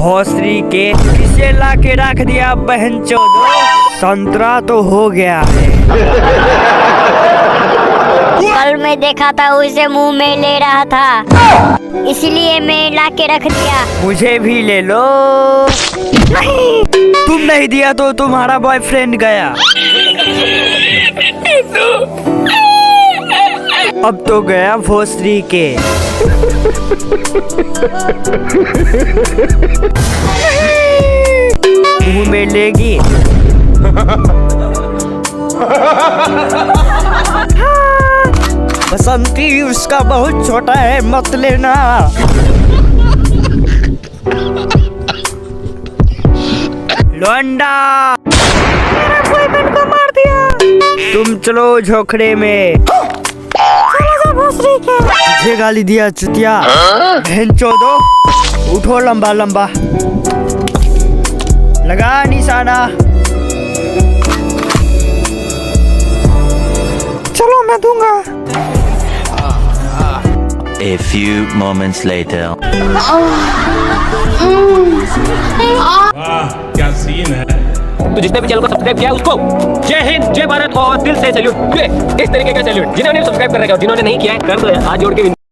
भोसरी के किसे ला के रख दिया बहनचोद। संतरा तो हो गया है। कल मैं देखा था उसे मुंह में ले रहा था, इसलिए मैं ला के रख दिया। मुझे भी ले लो। नहीं, तुम नहीं दिया तो तुम्हारा बॉयफ्रेंड गया। अब तो गया भोसरी के। मुंह में लेगी। बसंती उसका बहुत छोटा है, मत लेना। लोंडा, मेरा बॉयफ्रेंड को मार दिया। तुम चलो झोखड़े में। तुझे गाली दिया चुतिया। बहनचोदो, उठो लंबा लंबा, लगा निशाना। चलो मैं दूंगा। A few moments later. वाह क्या सीन है। तो जिसने भी चैनल को सब्सक्राइब किया उसको जय हिंद, जय भारत और दिल से सैल्यूट। इस तरीके का सैल्यूट जिन्होंने सब्सक्राइब कर रखा है, जिन्होंने नहीं किया है कर दो यार, हाथ जोड़ के।